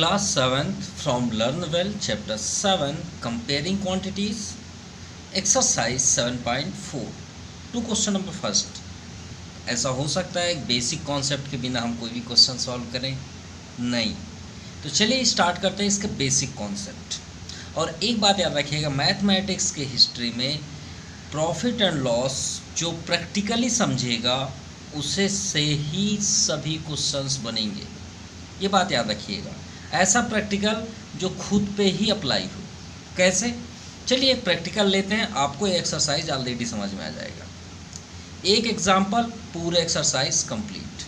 Class 7th from Learn Well, Chapter 7, Comparing Quantities, Exercise 7.4. Two question number first. ऐसा हो सकता है एक बेसिक कॉन्सेप्ट के बिना हम कोई भी क्वेश्चन सॉल्व करें? नहीं। तो चलिए स्टार्ट करते हैं इसके बेसिक कॉन्सेप्ट। और एक बात याद रखिएगा, मैथमेटिक्स के हिस्ट्री में प्रॉफिट एंड लॉस जो प्रैक्टिकली समझेगा उसे से ही सभी क्वेश्चंस बनेंगे। ये बात याद रखिएगा, ऐसा प्रैक्टिकल जो खुद पे ही अप्लाई हो। कैसे? चलिए एक प्रैक्टिकल लेते हैं, आपको ये एक्सरसाइज ऑलरेडी समझ में आ जाएगा। एक एग्जाम्पल, पूरे एक्सरसाइज कंप्लीट।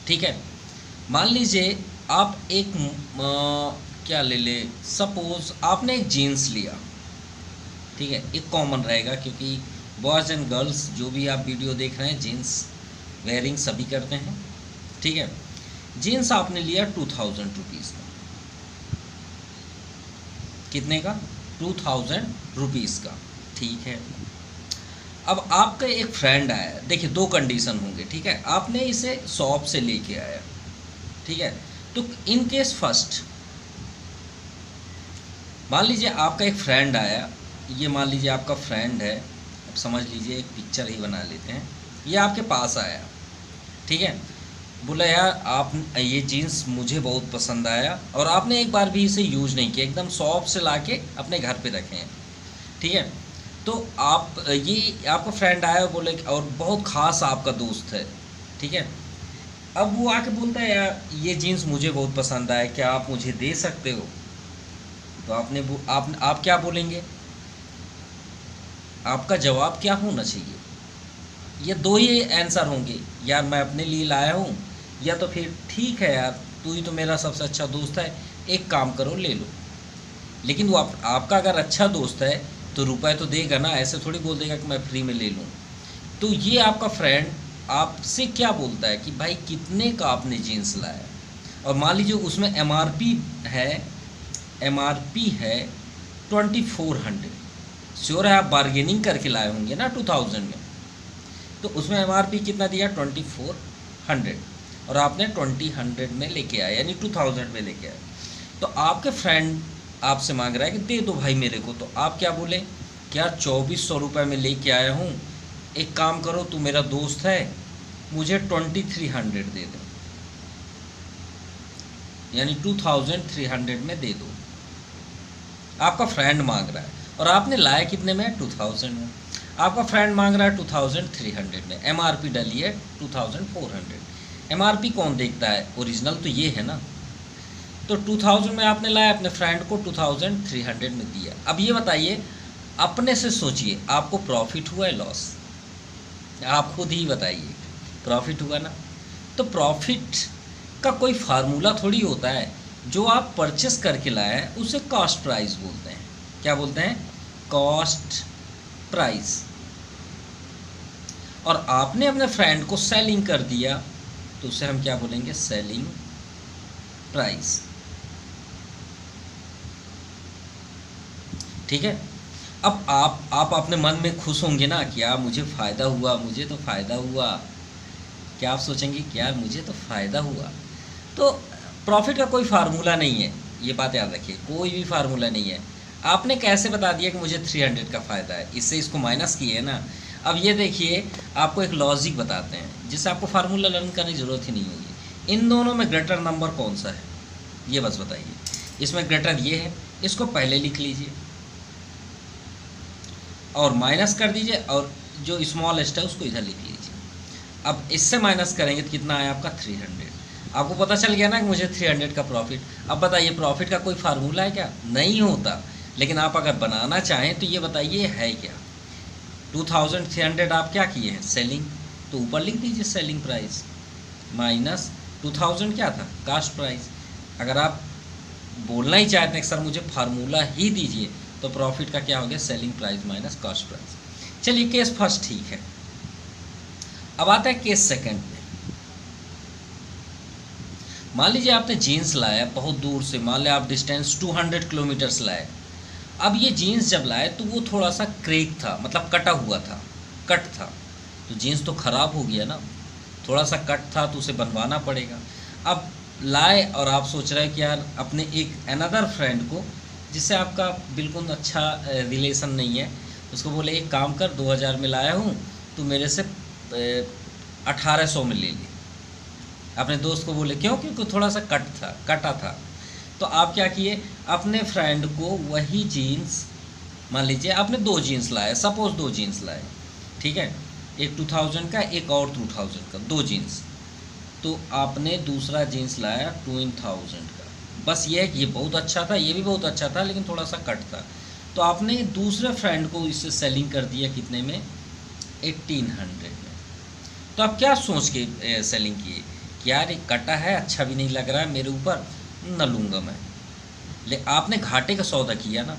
ठीक है, मान लीजिए आप एक क्या ले सपोज आपने एक जीन्स लिया। ठीक है, एक कॉमन रहेगा क्योंकि बॉयज़ एंड गर्ल्स जो भी आप वीडियो देख रहे हैं जीन्स वेयरिंग सभी करते हैं। ठीक है, जीन्स आपने लिया 2000 रुपीज़ का। कितने का? 2000 रुपीज़ का। ठीक है, अब आपका एक फ्रेंड आया। देखिए दो कंडीशन होंगे। ठीक है, आपने इसे शॉप से लेके आया। ठीक है, तो इन केस फर्स्ट मान लीजिए आपका एक फ्रेंड आया। ये मान लीजिए आपका फ्रेंड है, अब समझ लीजिए एक पिक्चर ही बना लेते हैं। ये आपके पास आया। ठीक है, बोला यार आप ये जीन्स मुझे बहुत पसंद आया, और आपने एक बार भी इसे यूज़ नहीं किया, एकदम शॉप से लाके अपने घर पे रखे हैं। ठीक है, तो आप ये आपका फ्रेंड आया बोले और बहुत ख़ास आपका दोस्त है। ठीक है, अब वो आके बोलता है यार ये जीन्स मुझे बहुत पसंद आया, क्या आप मुझे दे सकते हो? तो आप क्या बोलेंगे? आपका जवाब क्या होना चाहिए? ये दो ही आंसर होंगे, यार मैं अपने लिए लाया हूँ, या तो फिर ठीक है यार तू ही तो मेरा सबसे अच्छा दोस्त है, एक काम करो ले लो। लेकिन वो आपका अगर अच्छा दोस्त है तो रुपए तो देगा ना, ऐसे थोड़ी बोल देगा कि मैं फ्री में ले लूँ। तो ये आपका फ्रेंड आपसे क्या बोलता है कि भाई कितने का आपने जीन्स लाया, और मान लीजिए उसमें एमआरपी है 2400। श्योर है आप बार्गेनिंग करके लाए होंगे ना 2000 में, तो उसमें एमआरपी कितना दिया? 2400, और आपने 2000 में लेके आए, यानी 2000 में लेके आए। तो आपके फ्रेंड आपसे मांग रहा है कि दे दो भाई मेरे को, तो आप क्या बोले? क्या 2400 रुपये में लेके आया हूँ, एक काम करो तू मेरा दोस्त है, मुझे 2300 दे दो, यानी 2300 में दे दो। आपका फ्रेंड मांग रहा है, और आपने लाया कितने में? 2000 में। आपका फ्रेंड मांग रहा है 2300 में, एमआरपी डालिए 2400। एमआरपी कौन देखता है? ओरिजिनल तो ये है ना। तो 2000 में आपने लाया, अपने फ्रेंड को 2300 में दिया। अब ये बताइए, अपने से सोचिए, आपको प्रॉफिट हुआ है लॉस? आप खुद ही बताइए, प्रॉफिट हुआ ना। तो प्रॉफिट का कोई फार्मूला थोड़ी होता है। जो आप परचेस करके लाए हैं उसे कॉस्ट प्राइस बोलते हैं। क्या बोलते हैं? Cost price. और आपने अपने फ्रेंड को सेलिंग कर दिया तो उसे हम क्या बोलेंगे? Selling price. ठीक है, अब आप अपने मन में खुश होंगे ना कि यार मुझे फ़ायदा हुआ, मुझे तो फ़ायदा हुआ। क्या आप सोचेंगे कि यार मुझे तो फ़ायदा हुआ? तो प्रॉफिट का कोई फार्मूला नहीं है, ये बात याद रखिए, कोई भी फार्मूला नहीं है। आपने कैसे बता दिया कि मुझे 300 का फ़ायदा है? इससे इसको माइनस किए है ना। अब ये देखिए, आपको एक लॉजिक बताते हैं जिससे आपको फार्मूला लर्न करने की ज़रूरत ही नहीं होगी। इन दोनों में ग्रेटर नंबर कौन सा है, ये बस बताइए। इसमें ग्रेटर ये है, इसको पहले लिख लीजिए और माइनस कर दीजिए, और जो स्मॉलेस्ट है उसको इधर लिख लीजिए। अब इससे माइनस करेंगे तो कितना आया आपका? 300। आपको पता चल गया ना कि मुझे 300 का प्रॉफिट। अब बताइए, प्रॉफिट का कोई फार्मूला है क्या? नहीं होता। लेकिन आप अगर बनाना चाहें तो ये बताइए है क्या? 2300 आप क्या किए हैं? सेलिंग। तो ऊपर लिख दीजिए सेलिंग प्राइस माइनस 2000 क्या था? Cost price. अगर आप बोलना ही चाहते हैं कि सर मुझे फार्मूला ही दीजिए, तो प्रॉफिट का क्या हो गया? Selling price minus cost price. चलिए केस फर्स्ट ठीक है। अब आता है केस सेकंड में। मान लीजिए आपने जीन्स लाया बहुत दूर से, मान लिया आप डिस्टेंस 200 किलोमीटर्स लाए। अब ये जीन्स जब लाए तो वो थोड़ा सा क्रेक था, मतलब कटा हुआ था, कट था। तो जीन्स तो ख़राब हो गया ना, थोड़ा सा कट था तो उसे बनवाना पड़ेगा। अब लाए और आप सोच रहे हैं कि यार अपने एक अनदर फ्रेंड को जिससे आपका बिल्कुल अच्छा रिलेशन नहीं है, उसको बोले एक काम कर, 2000 में लाया हूँ, तो मेरे से 1800 में ले ली। अपने दोस्त को बोले, क्यों? क्योंकि थोड़ा सा कटा था। तो आप क्या किए, अपने फ्रेंड को वही जीन्स, मान लीजिए आपने 2 जीन्स लाए, सपोज 2 जीन्स लाए, ठीक है, एक 2000 का, एक और 2000 का, 2 जीन्स। तो आपने दूसरा जीन्स लाया 2000 का। बस ये है कि ये बहुत अच्छा था, ये भी बहुत अच्छा था, लेकिन थोड़ा सा कट था। तो आपने दूसरे फ्रेंड को इससे सेलिंग कर दिया कितने में? 1800 में। तो आप क्या सोच के सेलिंग किए कि यार ये कटा है, अच्छा भी नहीं लग रहा है मेरे ऊपर, न लूँगा मैं। ले आपने घाटे का सौदा किया ना,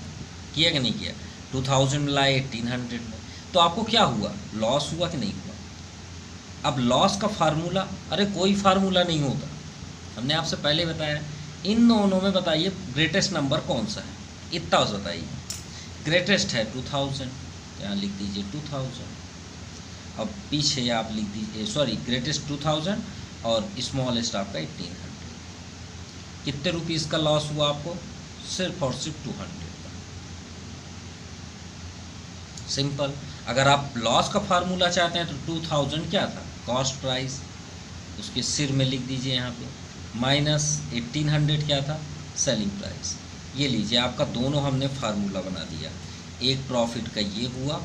किया कि नहीं किया? 2000 में लाए 1800 में, तो आपको क्या हुआ? लॉस हुआ कि नहीं हुआ? अब लॉस का फार्मूला, अरे कोई फार्मूला नहीं होता, हमने आपसे पहले बताया। इन दोनों में बताइए ग्रेटेस्ट नंबर कौन सा है, इतना बस बताइए। ग्रेटेस्ट है 2000, यहाँ लिख दीजिए 2000। अब पीछे आप लिख दीजिए, सॉरी, ग्रेटेस्ट 2000 और स्मॉलेस्ट आपका 1800। कितने रुपीज़ का लॉस हुआ आपको? सिर्फ और सिर्फ 200 का। सिंपल। अगर आप लॉस का फार्मूला चाहते हैं तो 2000 क्या था? कॉस्ट प्राइस, उसके सिर में लिख दीजिए यहाँ पे, माइनस 1800 क्या था? Selling price. ये लीजिए, आपका दोनों हमने फार्मूला बना दिया। एक प्रॉफिट का ये हुआ,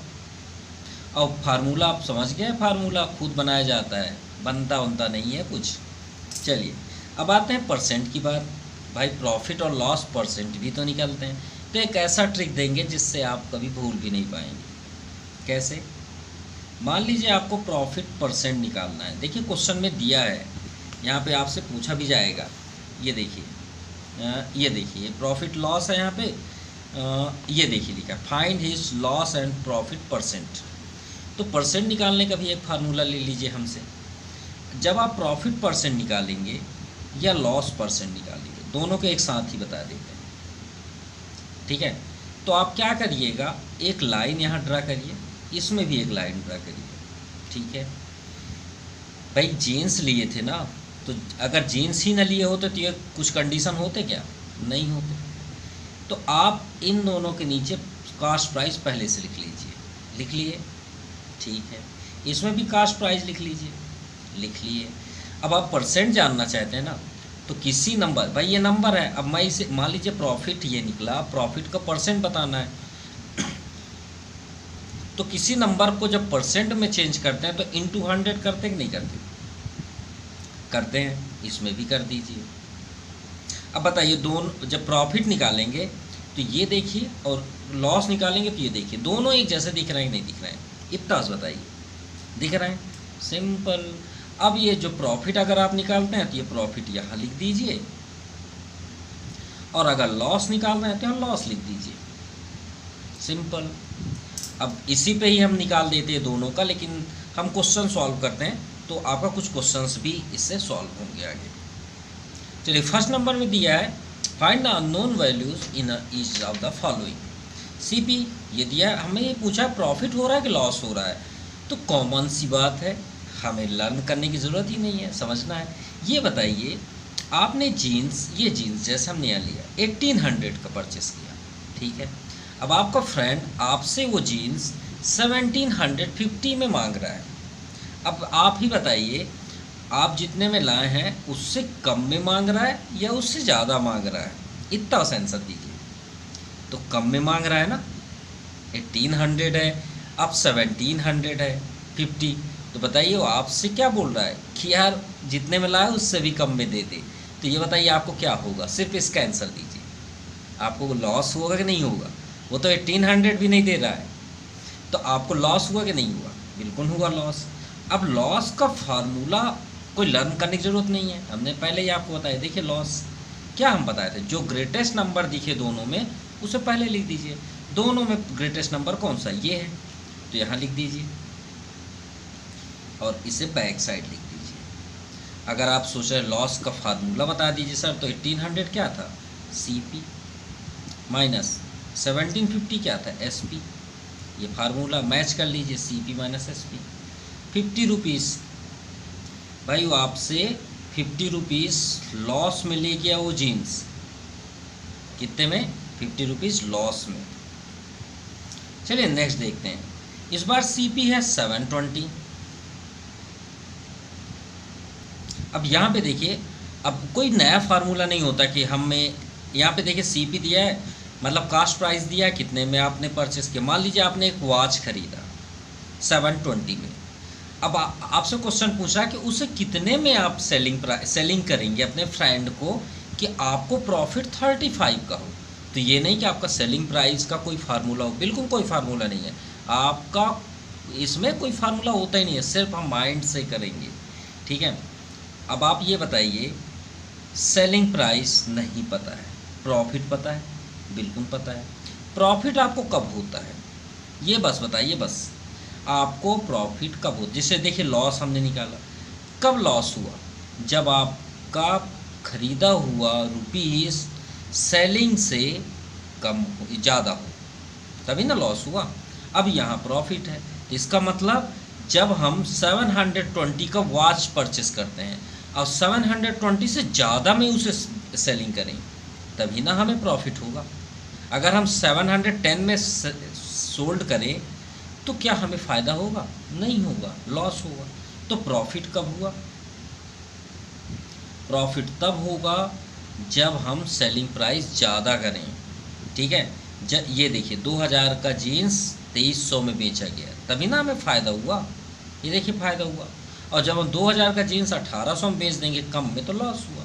और फार्मूला आप समझ गए, फार्मूला खुद बनाया जाता है, बनता नहीं है कुछ। चलिए अब आते हैं परसेंट की बात। भाई प्रॉफिट और लॉस परसेंट भी तो निकलते हैं, तो एक ऐसा ट्रिक देंगे जिससे आप कभी भूल भी नहीं पाएंगे। कैसे? मान लीजिए आपको प्रॉफिट परसेंट निकालना है। देखिए क्वेश्चन में दिया है, यहाँ पे आपसे पूछा भी जाएगा। ये देखिए प्रॉफिट लॉस है यहाँ पे, ये देखिए लिखा है find his loss and profit percent. तो परसेंट निकालने का भी एक फार्मूला ले लीजिए हमसे। जब आप प्रॉफिट परसेंट निकालेंगे या लॉस परसेंट निकालेंगे, दोनों को एक साथ ही बता देते हैं, ठीक है। तो आप क्या करिएगा, एक लाइन यहाँ ड्रा करिए, इसमें भी एक लाइन ड्रा करिए, ठीक है। भाई जीन्स लिए थे ना, तो अगर जीन्स ही ना लिए होते तो ये कुछ कंडीशन होते क्या? नहीं होते। तो आप इन दोनों के नीचे कास्ट प्राइस पहले से लिख लीजिए। लिख लिए? ठीक है। इसमें भी कास्ट प्राइस लिख लीजिए। लिख लिए। अब आप परसेंट जानना चाहते हैं ना, तो किसी नंबर, भाई ये नंबर है, अब मैं इसे, मान लीजिए प्रॉफिट ये निकला, प्रॉफिट का परसेंट बताना है, तो किसी नंबर को जब परसेंट में चेंज करते हैं तो इनटू 100 करते हैं कि नहीं करते? करते हैं। इसमें भी कर दीजिए। अब बताइए, दोनों जब प्रॉफिट निकालेंगे तो ये देखिए, और लॉस निकालेंगे तो ये देखिए, दोनों एक जैसे दिख रहे हैं कि नहीं दिख रहे हैं? इतना बताइए, दिख रहे हैं? सिंपल। अब ये जो प्रॉफिट अगर आप निकालते हैं तो ये प्रॉफिट यहाँ लिख दीजिए, और अगर लॉस निकाल रहे हैं तो यहाँ लॉस लिख दीजिए। सिंपल। अब इसी पे ही हम निकाल देते हैं दोनों का, लेकिन हम क्वेश्चन सॉल्व करते हैं तो आपका कुछ क्वेश्चंस भी इससे सॉल्व होंगे आगे। चलिए, फर्स्ट नंबर में दिया है find the unknown values in each of the following. CP ये दिया है, हमें ये पूछा है प्रॉफिट हो रहा है कि लॉस हो रहा है, तो कॉमन सी बात है, हमें लर्न करने की ज़रूरत ही नहीं है, समझना है। ये बताइए, आपने जीन्स, ये जीन्स जैसे हमने यहाँ लिया 1800 का परचेस किया, ठीक है। अब आपका फ्रेंड आपसे वो जीन्स 1750 में मांग रहा है। अब आप ही बताइए, आप जितने में लाए हैं उससे कम में मांग रहा है या उससे ज़्यादा मांग रहा है? इतना आंसर दीजिए। तो कम में मांग रहा है ना, 1800 है, अब 1700 है 50, तो बताइए वो आपसे क्या बोल रहा है कि यार जितने में लाए उससे भी कम में दे दे। तो ये बताइए आपको क्या होगा? सिर्फ इसका आंसर दीजिए। आपको लॉस होगा कि नहीं होगा? वो तो 1800 भी नहीं दे रहा है, तो आपको लॉस हुआ कि नहीं हुआ? बिल्कुल हुआ लॉस। अब लॉस का फार्मूला कोई लर्न करने की ज़रूरत नहीं है, हमने पहले ही आपको बताया। देखिए लॉस क्या हम बताए थे, जो ग्रेटेस्ट नंबर दिखे दोनों में उसे पहले लिख दीजिए। दोनों में ग्रेटेस्ट नंबर कौन सा? ये है, तो यहाँ लिख दीजिए, और इसे बैक साइड लिख दीजिए। अगर आप सोच रहे लॉस का फार्मूला बता दीजिए सर, तो 1800 क्या था? CP माइनस 1750 क्या था? SP। ये फार्मूला मैच कर लीजिए, CP माइनस SP। 50 रुपीज़, भाई वो आपसे ₹50 लॉस में ले गया वो जीन्स। कितने में? ₹50 लॉस में। चलिए नेक्स्ट देखते हैं। इस बार सीपी है 720। अब यहाँ पे देखिए, अब कोई नया फार्मूला नहीं होता कि हमें यहाँ पे देखिए सीपी दिया है, मतलब कास्ट प्राइस दिया है, कितने में आपने परचेस किया। मान लीजिए आपने एक वॉच खरीदा 720 में। अब आपसे क्वेश्चन पूछा कि उसे कितने में आप सेलिंग करेंगे अपने फ्रेंड को कि आपको प्रॉफिट 35 का हो। तो ये नहीं कि आपका सेलिंग प्राइस का कोई फार्मूला हो, बिल्कुल कोई फार्मूला नहीं है आपका, इसमें कोई फार्मूला होता ही नहीं है, सिर्फ हम माइंड से करेंगे। ठीक है। अब आप ये बताइए, सेलिंग प्राइस नहीं पता है, प्रॉफिट पता है? बिल्कुल पता है। प्रॉफिट आपको कब होता है ये बस बताइए, बस आपको प्रॉफिट कब होता, जिससे देखिए लॉस हमने निकाला, कब लॉस हुआ? जब आपका खरीदा हुआ रुपीस सेलिंग से कम ज़्यादा हो, तभी ना लॉस हुआ। अब यहाँ प्रॉफिट है, इसका मतलब जब हम 720 का वॉच परचेस करते हैं और 720 से ज़्यादा में उसे सेलिंग करें, तभी ना हमें प्रॉफिट होगा। अगर हम 710 में सोल्ड करें तो क्या हमें फ़ायदा होगा? नहीं होगा, लॉस होगा। तो प्रॉफिट कब हुआ? प्रॉफिट तब होगा जब हम सेलिंग प्राइस ज़्यादा करें। ठीक है। जब ये देखिए 2000 का जीन्स 2300 में बेचा गया, तभी ना हमें फ़ायदा हुआ। ये देखिए फ़ायदा हुआ। और जब हम 2000 का जीन्स 1800 में बेच देंगे कम में, तो लॉस हुआ।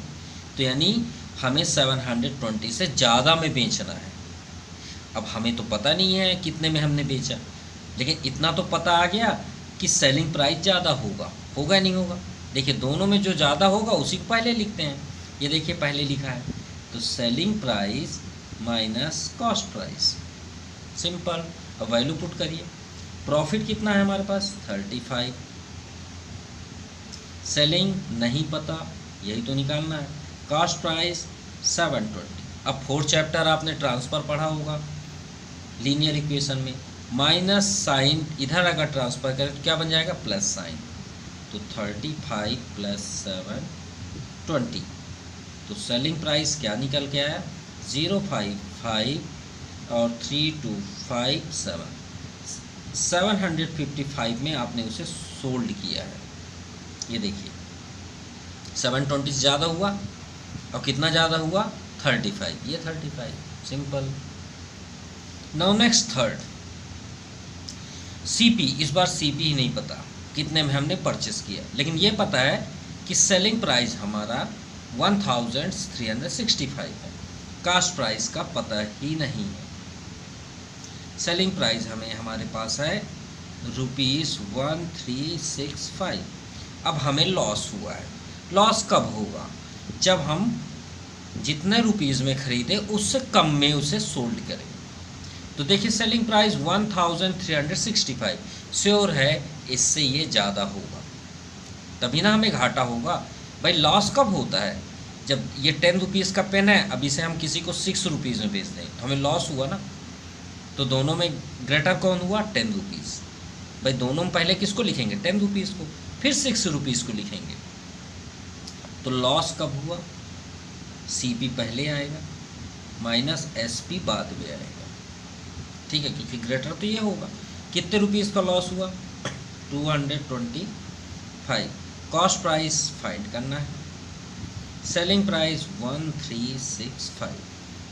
तो यानी हमें 720 से ज़्यादा में बेचना है। अब हमें तो पता नहीं है कितने में हमने बेचा, लेकिन इतना तो पता आ गया कि सेलिंग प्राइस ज़्यादा होगा। होगा नहीं होगा? देखिए दोनों में जो ज़्यादा होगा उसी को पहले लिखते हैं। ये देखिए पहले लिखा है, तो selling price minus cost price, simple. अब वैल्यू पुट करिए। प्रॉफिट कितना है हमारे पास? 35। सेलिंग नहीं पता, यही तो निकालना है। Cost price 720। अब 4th चैप्टर आपने ट्रांसफ़र पढ़ा होगा लीनियर इक्वेशन में। माइनस साइन इधर अगर ट्रांसफ़र करें तो क्या बन जाएगा? Plus sign. तो 35 प्लस 720। तो सेलिंग प्राइस क्या निकल के आया? 055 और 3257, 755 में आपने उसे सोल्ड किया है। ये देखिए 720 ज़्यादा हुआ और कितना ज़्यादा हुआ? 35। ये 35, simple. Now next third, CP. इस बार सीपी ही नहीं पता कितने में हमने परचेस किया, लेकिन ये पता है कि सेलिंग प्राइस हमारा 1365 है। कास्ट प्राइस का पता ही नहीं है। सेलिंग प्राइस हमें हमारे पास है ₹1365। अब हमें लॉस हुआ है। लॉस कब होगा? जब हम जितने रुपीज़ में ख़रीदे उससे कम में उसे सोल्ड करें। तो देखिए सेलिंग प्राइस 1365, श्योर है इससे ये ज़्यादा होगा, तभी ना हमें घाटा होगा। भाई लॉस कब होता है? जब ये 10 रुपीज़ का पेन है, अब इसे हम किसी को 6 रुपीज़ में बेच दें तो हमें लॉस हुआ ना। तो दोनों में ग्रेटर कौन हुआ? 10 रुपीज़। भाई दोनों में पहले किसको लिखेंगे? 10 रुपीज़ को, फिर 6 रुपीज़ को लिखेंगे। तो लॉस कब हुआ? सीपी पहले आएगा माइनस एसपी बाद में आएगा। ठीक है, क्योंकि ग्रेटर तो ये होगा। कितने रुपीज़ का लॉस हुआ? 225। कॉस्ट प्राइस फाइंड करना है। Selling price 1365।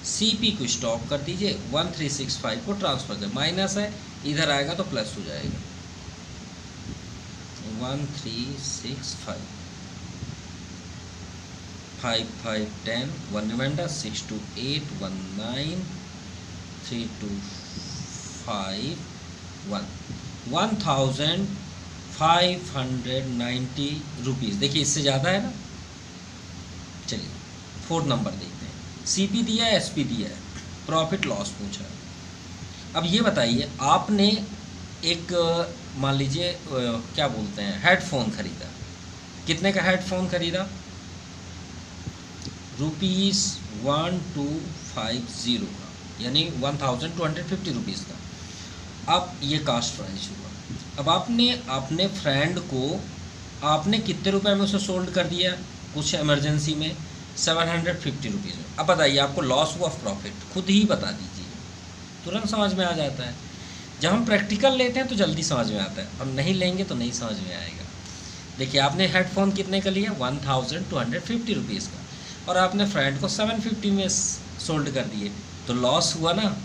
सीपी को स्टॉप कर दीजिए, 1365 को ट्रांसफर कर, माइनस है इधर आएगा तो प्लस हो जाएगा। 1365, 5 5 10, 1 रिमाइंडर, 6 2 8, 1 9, 3 2 5 1, 1590 रुपीज़। देखिए इससे ज़्यादा है ना। चलिए 4th नंबर देखते हैं। सीपी दिया है, एसपी दिया है, प्रॉफिट लॉस पूछा है। अब ये बताइए, आपने एक मान लीजिए क्या बोलते हैं, हेडफोन खरीदा। कितने का हेडफोन खरीदा? ₹1250 का, यानी 1250 रुपीज़ का। अब ये कास्ट प्राइस हुआ। अब आपने अपने फ्रेंड को आपने कितने रुपए में उसे सोल्ड कर दिया? कुछ इमरजेंसी में 750 रुपीज़ में। अब बताइए आपको लॉस हुआ प्रॉफिट, खुद ही बता दीजिए, तुरंत समझ में आ जाता है। जब हम प्रैक्टिकल लेते हैं तो जल्दी समझ में आता है, और नहीं लेंगे तो नहीं समझ में आएगा। देखिए आपने हेडफोन कितने का लिया, 1250 रुपीज़ का, और आपने फ्रेंड को 750 में सोल्ड कर दिए, तो लॉस हुआ ना।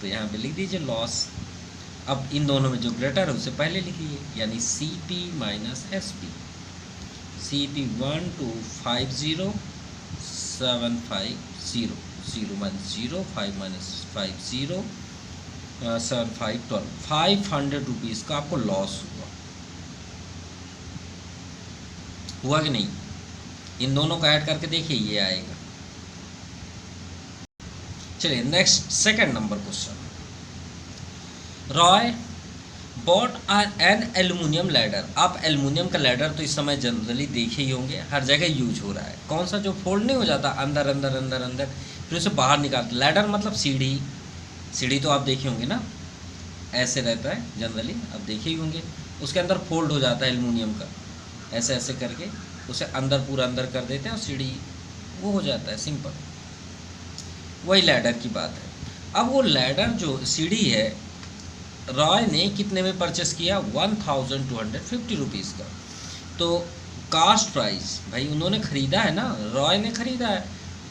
तो यहाँ पे लिख दीजिए लॉस। अब इन दोनों में जो ग्रेटर है उसे पहले लिखिए, यानी C P minus S P. C P 1250,750, 0 minus 0, 5 minus 50, 7 5 12, 500 rupees का आपको लॉस हुआ कि नहीं। इन दोनों का ऐड करके देखिए ये आएगा। चलिए next second number question. Roy bot N aluminium ladder. आप एल्युमिनियम का लैडर तो इस समय जनरली देखे ही होंगे, हर जगह यूज हो रहा है। कौन सा, जो फोल्ड नहीं हो जाता अंदर अंदर अंदर अंदर, फिर उसे बाहर निकालते। लैडर मतलब सीढ़ी, सीढ़ी तो आप देखे होंगे ना, ऐसे रहता है जनरली, आप देखे ही होंगे। उसके अंदर फोल्ड हो जाता है एल्युमिनियम का, ऐसे ऐसे करके उसे अंदर पूरा अंदर कर देते हैं और सीढ़ी वो हो जाता है, सिंपल। वही लैडर की बात है। अब वो लैडर जो सीढ़ी है, रॉय ने कितने में परचेस किया, 1250 रुपीज़ का। तो कास्ट प्राइस, भाई उन्होंने ख़रीदा है ना, रॉय ने ख़रीदा है,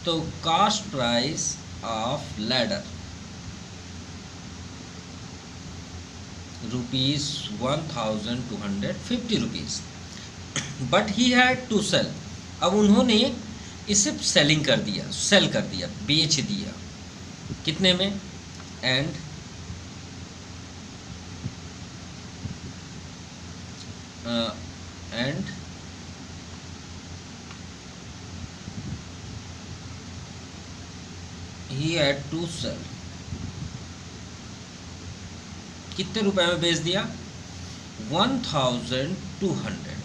तो cost price of ladder ₹1250 rupees, but he had to sell. अब उन्होंने इसे सेलिंग कर दिया, सेल कर दिया, बेच दिया, कितने में, and he had to sell, कितने रुपए में बेच दिया, 1200 में।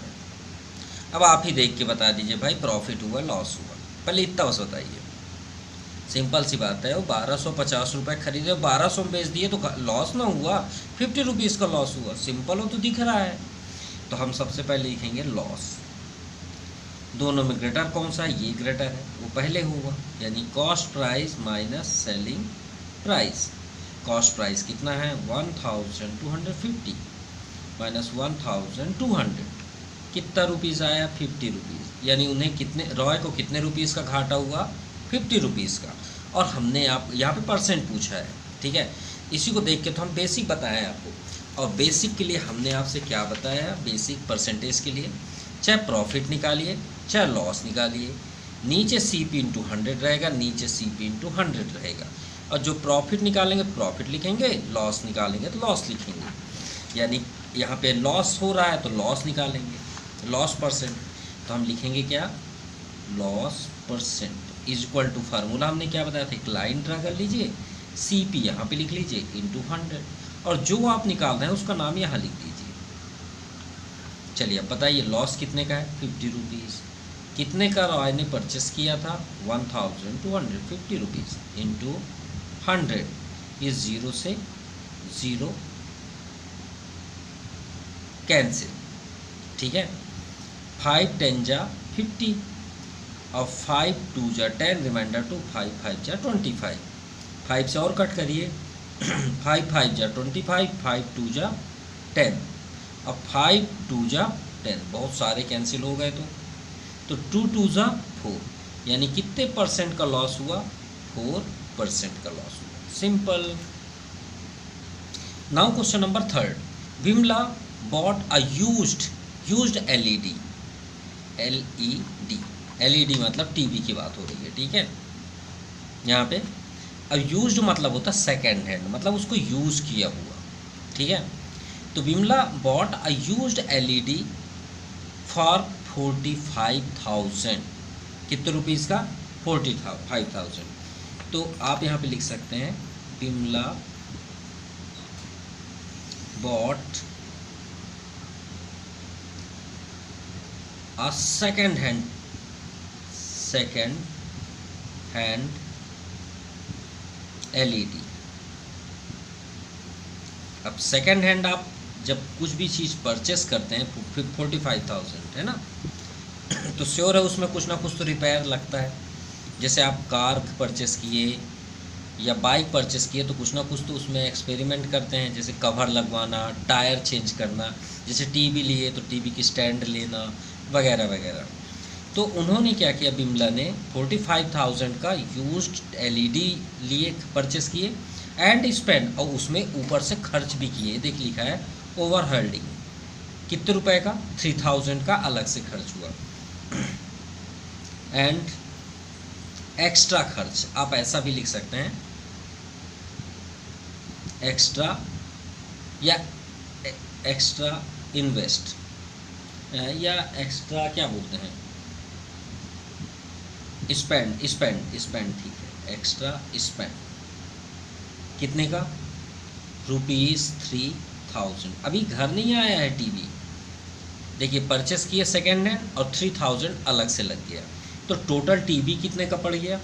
अब आप ही देख के बता दीजिए भाई प्रॉफिट हुआ लॉस हुआ, पहले इतना बस बताइए, सिंपल सी बात है। वो 1250 रुपये खरीदे, 1200 में बेच दिए, तो लॉस ना हुआ, 50 रुपीज़ का लॉस हुआ, सिंपल हो तो दिख रहा है। तो हम सबसे पहले लिखेंगे लॉस। दोनों में ग्रेटर कौन सा है, ये ग्रेटर है, वो पहले हुआ, यानी cost price minus selling price. Cost price कितना है, 1250 माइनस 1200, कितना रुपीज़ आया, 50 रुपीज़, यानी उन्हें कितने, रॉय को कितने रुपीज़ का घाटा हुआ, 50 रुपीज़ का। और हमने आप यहाँ पे परसेंट पूछा है, ठीक है। इसी को देख के तो हम बेसिक बताए हैं आपको, और बेसिक के लिए हमने आपसे क्या बताया, बेसिक परसेंटेज के लिए चाहे प्रॉफिट निकालिए चाहे लॉस निकालिए, नीचे सी पी इंटू 100 रहेगा, नीचे सी पी इंटू 100 रहेगा, और जो प्रॉफिट निकालेंगे प्रॉफिट लिखेंगे, लॉस निकालेंगे तो लॉस लिखेंगे। यानी यहाँ पे लॉस हो रहा है तो लॉस निकालेंगे, लॉस परसेंट, तो हम लिखेंगे क्या, loss percent is equal to, formula हमने क्या बताया था, एक लाइन ड्रा कर लीजिए, सी पी यहाँ पे लिख लीजिए इंटू 100, और जो आप निकाल रहे हैं उसका नाम यहाँ लिख दीजिए। चलिए अब बताइए लॉस कितने का है, 50 रुपीज़। कितने का रॉय ने परचेस किया था, 1250 रुपीज़ इंटू 100, ये 0 से 0 कैंसिल, ठीक है। 5 10 जा 50, और 5 2 जा 10, रिमाइंडर टू 5 5 जा 25, 5 से और कट करिए, 5 5 जा 25, 5 2 जा 10, अब 5 2 जा 10, बहुत सारे कैंसिल हो गए, तो 2 2 जा 4, यानी कितने परसेंट का लॉस हुआ, 4% का लॉस हुआ, simple. Now question number 3, Vimla bought a used LED, LED मतलब टीवी की बात हो रही है, ठीक है। यहाँ पे अब यूज्ड मतलब होता है सेकेंड हैंड, मतलब उसको यूज़ किया हुआ, ठीक है। तो Vimla bought a used LED for 45,000, कितने रुपीज़ का, 45,000। तो आप यहाँ पे लिख सकते हैं विमला बॉट a second hand LED। अब सेकेंड हैंड आप जब कुछ भी चीज़ परचेस करते हैं, 45,000 है ना, तो श्योर है उसमें कुछ ना कुछ तो रिपेयर लगता है। जैसे आप कार परचेस किए या बाइक परचेस किए तो कुछ ना कुछ तो उसमें एक्सपेरिमेंट करते हैं, जैसे कवर लगवाना, टायर चेंज करना, जैसे टीवी लिए तो टीवी की स्टैंड लेना वगैरह वगैरह। तो उन्होंने क्या किया, बिमला ने 45,000 का यूज्ड एलईडी लिए, परचेस किए एंड स्पेंड, और उसमें ऊपर से खर्च भी किए। देख लिखा है ओवर होल्डिंग, कितने रुपए का, 3,000 का अलग से खर्च हुआ। एंड एक्स्ट्रा खर्च, आप ऐसा भी लिख सकते हैं, एक्स्ट्रा या एक्स्ट्रा इन्वेस्ट, या एक्स्ट्रा क्या बोलते हैं, स्पेंड, ठीक है, एक्स्ट्रा स्पेंड कितने का, ₹3,000। अभी घर नहीं आया है टीवी, देखिए परचेस किए सेकेंड हैंड और 3,000 अलग से लग गया, तो टोटल टीवी कितने का पड़ गया,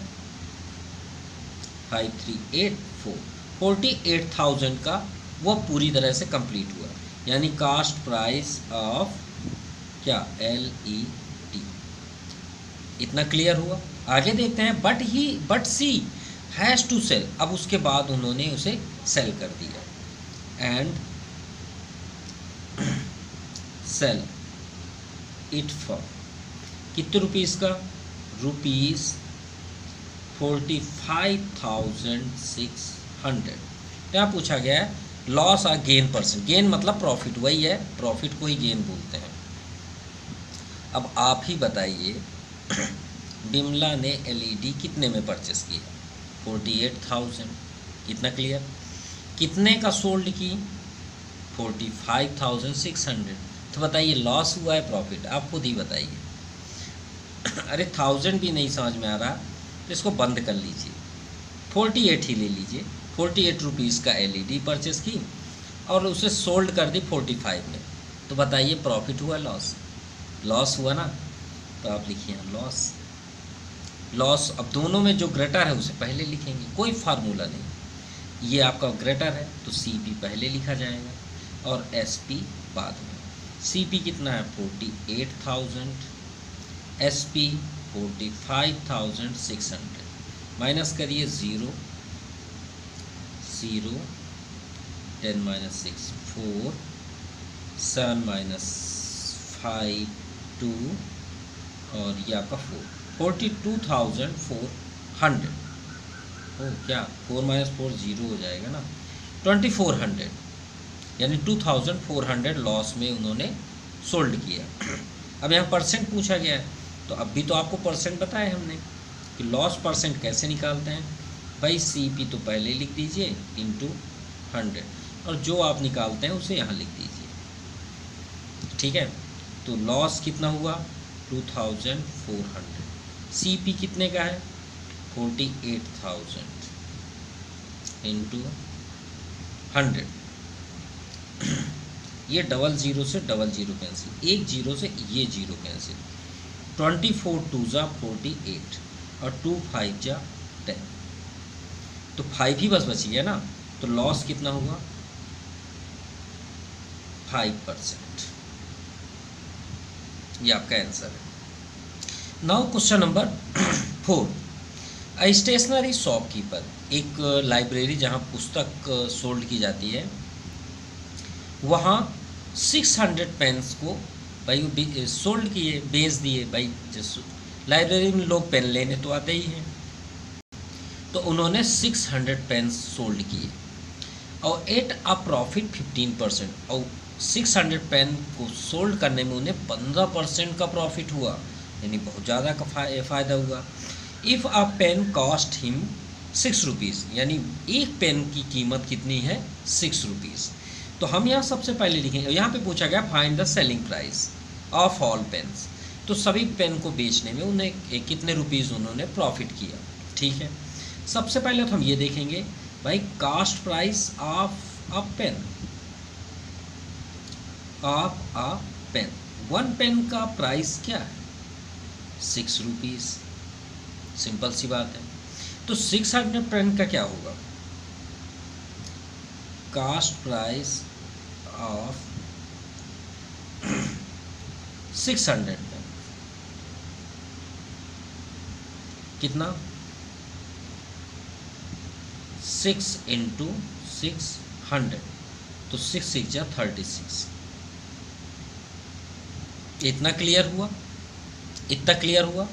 5384, 48,000 का वो पूरी तरह से कंप्लीट हुआ। यानी कास्ट प्राइस ऑफ क्या, एलईडी। इतना क्लियर हुआ। आगे देखते हैं, but she has to sell, अब उसके बाद उन्होंने उसे सेल कर दिया। एंड सेल इट फॉर कितने रुपीज़ का, ₹45,600। यहाँ पूछा गया है लॉस और गेन परसेंट, गेन मतलब प्रॉफिट, वही है, प्रॉफिट को ही गेन बोलते हैं। अब आप ही बताइए बिमला ने एलईडी कितने में परचेस किया, 48,000, कितना क्लियर, कितने का सोल्ड की, 45,600। तो बताइए लॉस हुआ है प्रॉफिट, आप खुद ही बताइए। अरे 1000 भी नहीं समझ में आ रहा तो इसको बंद कर लीजिए, 48 ही ले लीजिए। 48 रुपीज़ का एलईडी परचेस की और उसे सोल्ड कर दी 45 में, तो बताइए प्रॉफिट हुआ लॉस, लॉस हुआ ना। तो आप लिखिए लॉस, लॉस। अब दोनों में जो ग्रेटर है उसे पहले लिखेंगे, कोई फार्मूला नहीं। ये आपका ग्रेटर है तो सीपी पहले लिखा जाएगा और एसपी बाद में। सीपी कितना है, 48,000, एसपी 45,600, माइनस करिए 0, 0, 10 - 6 4, 7 - 5 2, और ये आपका 4, 42,400। ओ क्या, 4 - 4 0 हो जाएगा ना, 2400, यानी 2400 लॉस में उन्होंने सोल्ड किया। अब यहाँ परसेंट पूछा गया है, तो अभी तो आपको परसेंट बताया हमने कि लॉस परसेंट कैसे निकालते हैं। भाई सीपी तो पहले लिख दीजिए इंटू 100, और जो आप निकालते हैं उसे यहाँ लिख दीजिए, ठीक है। तो लॉस कितना हुआ, 2400। सीपी कितने का है, 48,000 इंटू 100। ये 00 से 00 कैंसिल, एक जीरो से ये जीरो कैंसिल, 24 2 जा 48 और 2 5 जा 10, तो 5 ही बस बच गया ना। तो लॉस कितना हुआ, 5%। ये आपका आंसर है। नाउ क्वेश्चन नंबर 4, अ स्टेशनरी शॉपकीपर, एक लाइब्रेरी जहाँ पुस्तक सोल्ड की जाती है, वहाँ 600 पेन्स को भाई सोल्ड किए, बेच दिए। भाई लाइब्रेरी में लोग पेन लेने तो आते ही हैं, तो उन्होंने 600 पेन्स सोल्ड किए और एट अ प्रॉफिट 15%, और 600 पेन को सोल्ड करने में उन्हें 15% का प्रॉफिट हुआ, यानी बहुत ज़्यादा का फ़ायदा हुआ। If a pen cost him 6 rupees, यानी एक पेन की कीमत कितनी है, 6 रुपीज़। तो हम यहाँ सबसे पहले लिखेंगे, यहाँ पे पूछा गया find the selling price of all pens, तो सभी पेन को बेचने में उन्हें कितने रुपीज़ उन्होंने प्रॉफिट किया, ठीक है। सबसे पहले तो हम ये देखेंगे भाई cost price of a pen, of a pen, 1 pen का प्राइस क्या है, 6 रुपीज़, सिंपल सी बात है। तो 600 पेन का क्या होगा, कास्ट प्राइस ऑफ 600 पेन कितना 6 इंटू 600, तो 6 6 जा 36। इतना क्लियर हुआ, इतना क्लियर हुआ।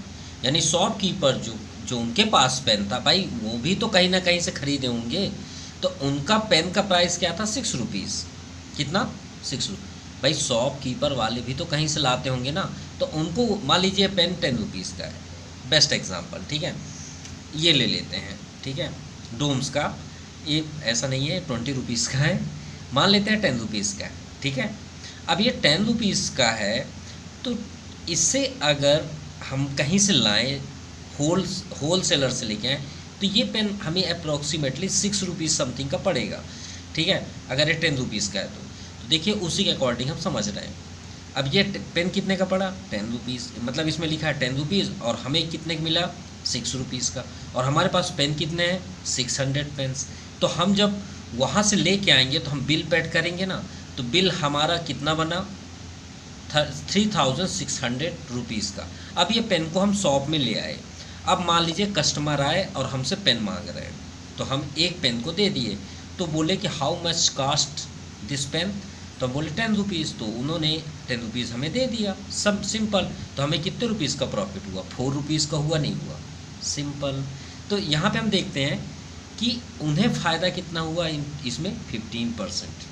यानी शॉपकीपर जो उनके पास पेन था भाई, वो भी तो कहीं ना कहीं से खरीदे होंगे, तो उनका पेन का प्राइस क्या था 6 रुपीज़। कितना 6 रुपीज़। भाई शॉपकीपर वाले भी तो कहीं से लाते होंगे ना, तो उनको मान लीजिए पेन 10 रुपीज़ का है, बेस्ट एग्जांपल, ठीक है। ये ले लेते हैं, ठीक है, डोम्स का, ये ऐसा नहीं है 20 रुपीज़ का है, मान लेते हैं 10 रुपीज़ का है, ठीक है। अब ये 10 रुपीज़ का है, तो इससे अगर हम कहीं से लाएँ, होल सेलर से लेके आएँ, तो ये पेन हमें अप्रॉक्सीमेटली 6 रुपीज़ समथिंग का पड़ेगा, ठीक है। अगर ये 10 रुपीज़ का है तो देखिए उसी के अकॉर्डिंग हम समझ रहे हैं। अब ये पेन कितने का पड़ा 10 रुपीज़, मतलब इसमें लिखा है 10 रुपीज़ और हमें कितने का मिला 6 रुपीज़ का, और हमारे पास पेन कितने हैं 600 पेन्स। तो हम जब वहाँ से लेके आएंगे तो हम बिल पेड करेंगे ना, तो बिल हमारा कितना बना 3600 रुपीज़ का। अब ये पेन को हम शॉप में ले आए, अब मान लीजिए कस्टमर आए और हमसे पेन मांग रहे हैं, तो हम एक पेन को दे दिए, तो बोले कि how much cost this pen, तो हम बोले 10 रुपीज़, तो उन्होंने 10 रुपीज़ हमें दे दिया, सब सिंपल। तो हमें कितने रुपीज़ का प्रॉफिट हुआ 4 रुपीज़ का हुआ, नहीं हुआ, सिंपल। तो यहाँ पे हम देखते हैं कि उन्हें फ़ायदा कितना हुआ इसमें 15%।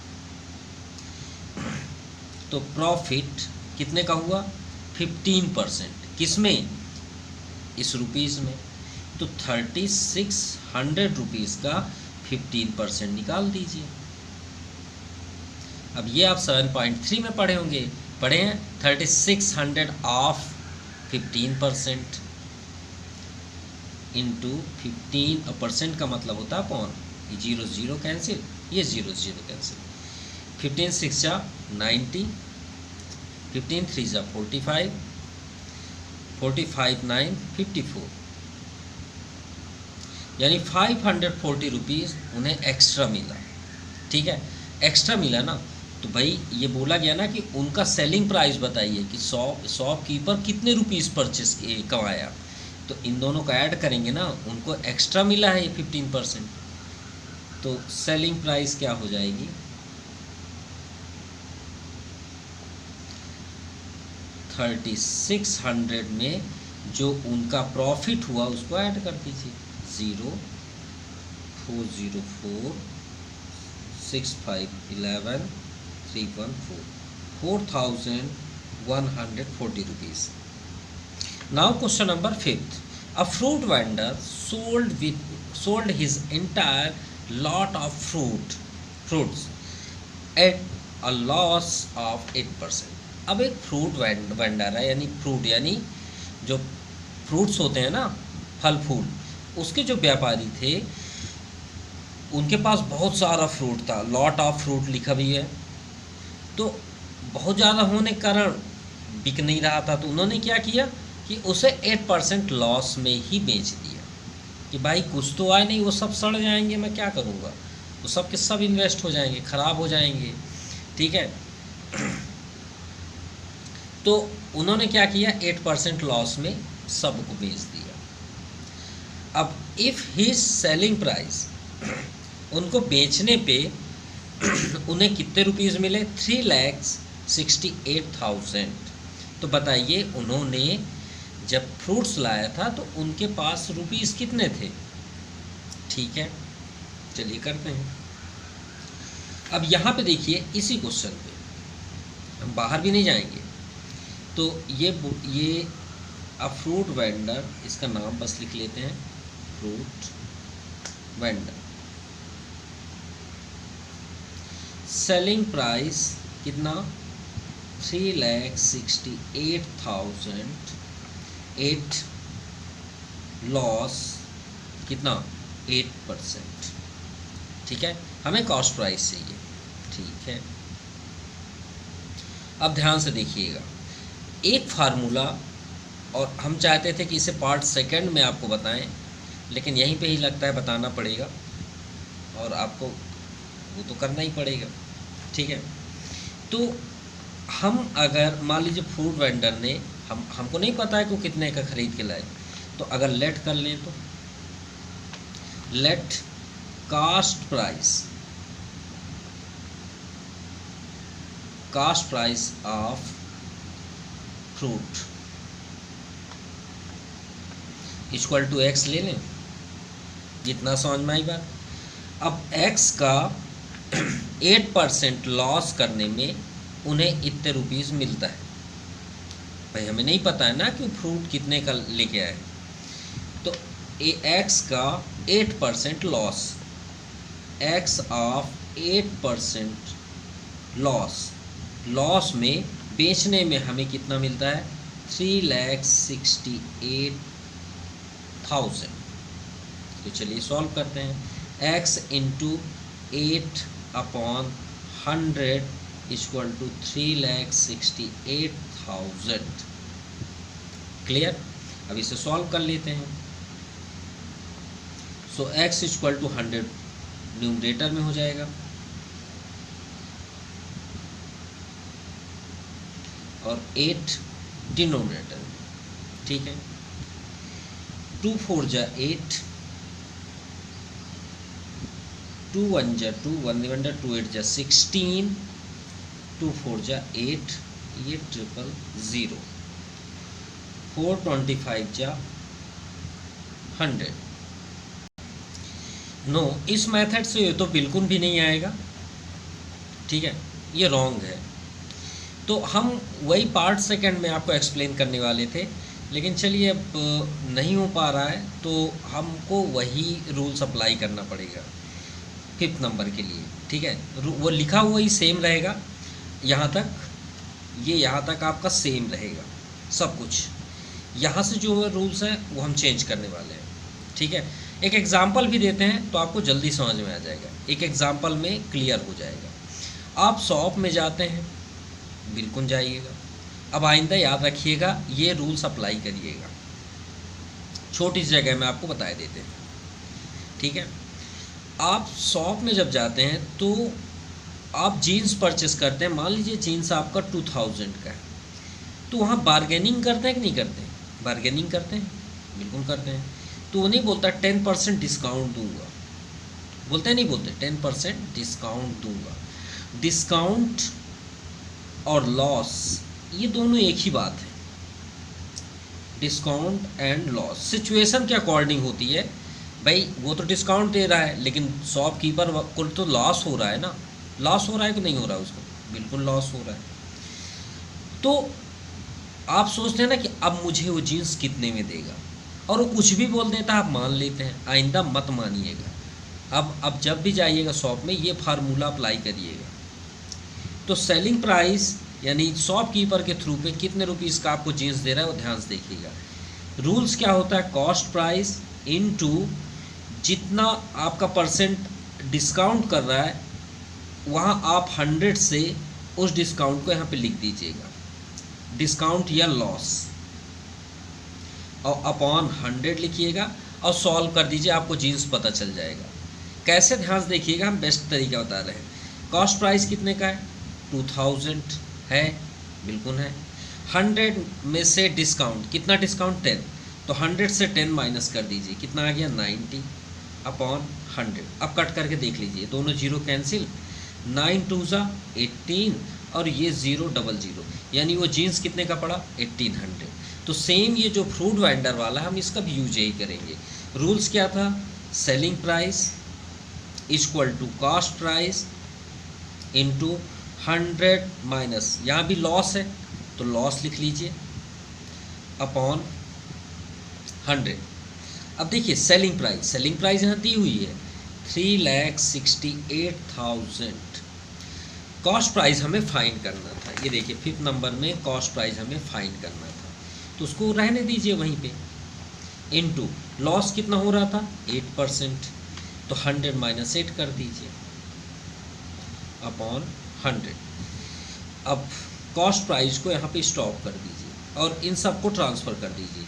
तो प्रॉफिट कितने का हुआ 15%, किसमें इस रुपीज़ में। तो 3600 रुपीज़ का 15% निकाल दीजिए। अब ये आप 7.3 में पढ़े होंगे, पढ़े हैं 3600 ऑफ 15% इंटू 15% का मतलब होता है अपॉन, ये 0 0 कैंसिल, ये 0 0 कैंसिल, 15 6 जा 90, 15 3 जा 45, 45 9 54, यानी 540 रुपीज़ उन्हें एक्स्ट्रा मिला, ठीक है। एक्स्ट्रा मिला ना, तो भाई ये बोला गया ना कि उनका सेलिंग प्राइस बताइए कि शॉपकीपर कितने रुपीज़ परचेस कमाया, तो इन दोनों का ऐड करेंगे ना, उनको एक्स्ट्रा मिला है 15%, तो सेलिंग प्राइस क्या हो जाएगी 3600 में जो उनका प्रॉफिट हुआ उसको ऐड कर दीजिए, 0404 65 11 314, 4140 rupees. Now question number 5th. A fruit vendor sold his entire lot of fruits at a loss of 8%. अब एक फ्रूट वेंडर है, यानी फ्रूट यानी जो फ्रूट्स होते हैं ना, फल फूल, उसके जो व्यापारी थे उनके पास बहुत सारा फ्रूट था, लॉट ऑफ फ्रूट लिखा भी है, तो बहुत ज़्यादा होने के कारण बिक नहीं रहा था, तो उन्होंने क्या किया कि उसे 8% लॉस में ही बेच दिया कि भाई कुछ तो आए नहीं, वो सब सड़ जाएंगे, मैं क्या करूँगा, तो सब के सब इन्वेस्ट हो जाएंगे, ख़राब हो जाएंगे, ठीक है। तो उन्होंने क्या किया 8% लॉस में सबको बेच दिया। अब इफ़ हिज सेलिंग प्राइस, उनको बेचने पे उन्हें कितने रुपीज़ मिले 3,68,000। तो बताइए उन्होंने जब फ्रूट्स लाया था तो उनके पास रुपीज़ कितने थे, ठीक है, चलिए करते हैं। अब यहाँ पे देखिए इसी क्वेश्चन पे हम बाहर भी नहीं जाएंगे, तो ये अ फ्रूट वेंडर, इसका नाम बस लिख लेते हैं फ्रूट वेंडर, सेलिंग प्राइस कितना 3,68,000, 8 लॉस कितना 8%, ठीक है। हमें कॉस्ट प्राइस चाहिए, ठीक है। अब ध्यान से देखिएगा एक फार्मूला, और हम चाहते थे कि इसे पार्ट सेकंड में आपको बताएं, लेकिन यहीं पे ही लगता है बताना पड़ेगा और आपको वो तो करना ही पड़ेगा, ठीक है। तो हम अगर मान लीजिए फ्रूट वेंडर ने हमको नहीं पता है कि वो कितने का ख़रीद के लाए, तो अगर लेट कर लें तो let cost price of fruit equal to X ले लें। जितना समझ में आई बात। अब एक्स का 8% लॉस करने में उन्हें इतने रुपीस मिलता है। भाई हमें नहीं पता है ना कि फ्रूट कितने का लेके आए, तो एक्स का 8% लॉस, एक्स ऑफ 8% लॉस में बेचने में हमें कितना मिलता है 3,68,000। तो चलिए सॉल्व करते हैं। x into 8/100 equal to 3,68,000। Clear. अब इसे सॉल्व कर लेते हैं। So x equal to 100 numerator में हो जाएगा और 8 डिनोमिनेटर में। ठीक है। 2 4 जा 8, 2 1 जा 2, 1 1 2 8 जा 16, 2 4 जा 8, ये 000, 4 25 जा 100। नो, इस मेथड से ये तो बिल्कुल भी नहीं आएगा। ठीक है, ये रॉन्ग है। तो हम वही पार्ट सेकंड में आपको एक्सप्लेन करने वाले थे, लेकिन चलिए अब नहीं हो पा रहा है तो हमको वही रूल्स अप्लाई करना पड़ेगा 5th नंबर के लिए। ठीक है, वो लिखा हुआ ही सेम रहेगा यहाँ तक, ये यहाँ तक आपका सेम रहेगा सब कुछ। यहाँ से जो रूल्स हैं वो हम चेंज करने वाले हैं। ठीक है, एक एग्जांपल भी देते हैं तो आपको जल्दी समझ में आ जाएगा। एक एग्जांपल में क्लियर हो जाएगा। आप शॉप में जाते हैं, बिल्कुल जाइएगा। अब आइंदा याद रखिएगा, ये रूल्स अप्लाई करिएगा। छोटी सी जगह में आपको बता देते हैं। ठीक है, आप शॉप में जब जाते हैं तो आप जीन्स परचेस करते हैं। मान लीजिए जीन्स आपका 2000 का है, तो वहाँ बार्गेनिंग करते हैं कि नहीं करते हैं? बार्गेनिंग करते हैं, बिल्कुल करते हैं। तो वो नहीं बोलता 10% डिस्काउंट दूंगा, बोलते हैं नहीं बोलते 10% डिस्काउंट दूंगा। डिस्काउंट और लॉस ये दोनों एक ही बात है। डिस्काउंट एंड लॉस सिचुएशन के अकॉर्डिंग होती है। भाई वो तो डिस्काउंट दे रहा है, लेकिन शॉपकीपर को तो लॉस हो रहा है ना। लॉस हो रहा है कि नहीं हो रहा है उसको? बिल्कुल लॉस हो रहा है। तो आप सोचते हैं ना कि अब मुझे वो जीन्स कितने में देगा, और वो कुछ भी बोल देता है, आप मान लेते हैं। आइंदा मत मानिएगा। अब जब भी जाइएगा शॉप में ये फार्मूला अप्लाई करिएगा। तो सेलिंग प्राइस यानी शॉपकीपर के थ्रू पे कितने रुपीस का आपको जीन्स दे रहा है वो ध्यान से देखिएगा। रूल्स क्या होता है, कॉस्ट प्राइस इनटू जितना आपका परसेंट डिस्काउंट कर रहा है, वहाँ आप 100 से उस डिस्काउंट को यहाँ पे लिख दीजिएगा, डिस्काउंट या लॉस, और अपॉन 100 लिखिएगा और सॉल्व कर दीजिए, आपको जीन्स पता चल जाएगा। कैसे, ध्यान से देखिएगा, हम बेस्ट तरीका बता रहे हैं। कॉस्ट प्राइस कितने का है? 2000 है, बिल्कुल है। 100 में से डिस्काउंट, कितना डिस्काउंट? 10, तो 100 से 10 माइनस कर दीजिए, कितना आ गया? 90 अपॉन 100। अब कट करके देख लीजिए, दोनों जीरो कैंसिल, 9 2 जा 18 और ये 0 00, यानी वो जीन्स कितने का पड़ा? 1800। तो सेम ये जो फ्रूट वेंडर वाला, हम इसका भी यूज यही करेंगे। रूल्स क्या था? Selling price equal to cost price into 100 minus, यहाँ भी लॉस है तो लॉस लिख लीजिए, अपॉन 100। अब देखिए सेलिंग प्राइस यहाँ दी हुई है 3,68,000। कॉस्ट प्राइस हमें फाइंड करना था। ये देखिए 5th नंबर में कॉस्ट प्राइस हमें फाइंड करना था, तो उसको रहने दीजिए वहीं पे। इनटू लॉस कितना हो रहा था? 8%, तो 100 माइनस 8 कर दीजिए अपॉन 100। अब कॉस्ट प्राइस को यहाँ पे स्टॉप कर दीजिए और इन सब को ट्रांसफ़र कर दीजिए।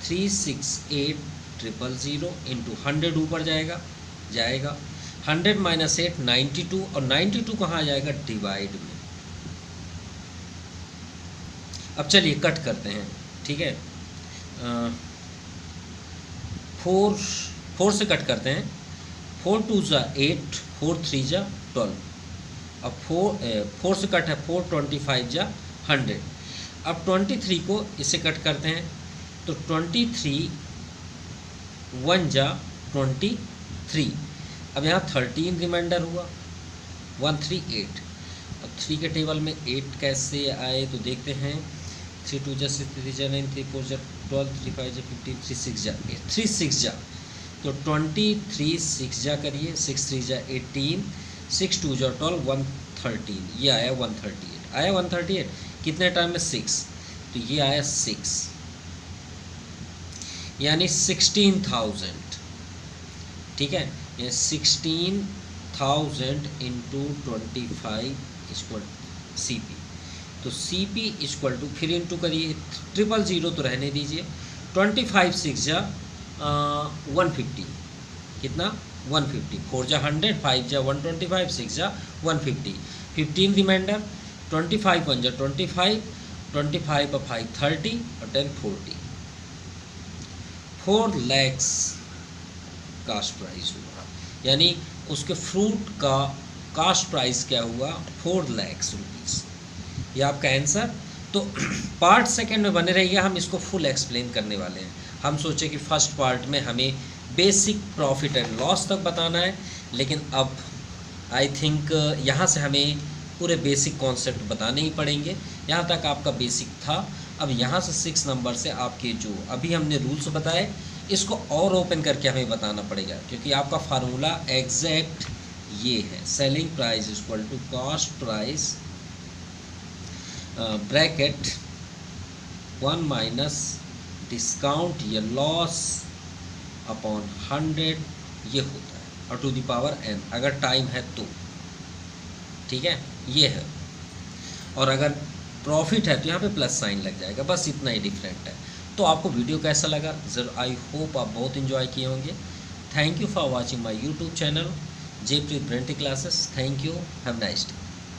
368,000 इंटू 100 ऊपर जाएगा 100 माइनस 8 92, और 92 कहाँ आ जाएगा? डिवाइड में। अब चलिए कट करते हैं। ठीक है, फोर से कट करते हैं, 4 2 जा 8, 4 3 जा 12, अब 4 से कट है 4 25 जा 100। अब 23 को इससे कट करते हैं तो 23 1 जा 23, अब यहाँ 13 रिमाइंडर हुआ 138। अब 3 के टेबल में 8 कैसे आए तो देखते हैं, 3 2 जा 6 3 जा 9 3 4 जा 12 3 5 जा 15 3 6 जा 8 3 6 जा, तो 23 6 जा करिए, 6 3 जा 18, 6 2 जा 12 113, ये आया 138, आया 138 कितने टाइम में 6, तो ये आया 6, यानी 16,000, ठीक है, ये 16,000 इंटू 25 इक्वल CP, तो CP इक्वल टू, फिर इंटू करिए, 000 तो रहने दीजिए, 25 6 जा 150, कितना 150, 4 जा 100, 5 जा 125, 6 जा 150, 15 रिमाइंडर, 25 1 जा 25, 25 और 5 30 और 10 40, 4 lakhs कास्ट प्राइस हुआ, यानी उसके फ्रूट का कास्ट प्राइस क्या हुआ 4 lakhs रुपीज़, ये आपका आंसर। तो पार्ट सेकंड में बने रहिए, हम इसको फुल एक्सप्लेन करने वाले हैं। हम सोचे कि फर्स्ट पार्ट में हमें बेसिक प्रॉफिट एंड लॉस तक बताना है, लेकिन अब आई थिंक यहाँ से हमें पूरे बेसिक कॉन्सेप्ट बताने ही पड़ेंगे। यहाँ तक आपका बेसिक था, अब यहाँ से 6 नंबर से आपके जो अभी हमने रूल्स बताए इसको और ओपन करके हमें बताना पड़ेगा, क्योंकि आपका फार्मूला एग्जैक्ट ये है, selling price equal to cost price bracket 1 minus discount या लॉस अपॉन 100, ये होता है, और टू द पावर n अगर टाइम है तो, ठीक है, ये है। और अगर प्रॉफिट है तो यहाँ पे प्लस साइन लग जाएगा, बस इतना ही डिफरेंट है। तो आपको वीडियो कैसा लगा, ज़रूर आई होप आप बहुत इन्जॉय किए होंगे। Thank you for watching my YouTube channel Jaypreet ब्रेंटी classes. Thank you, have nice day.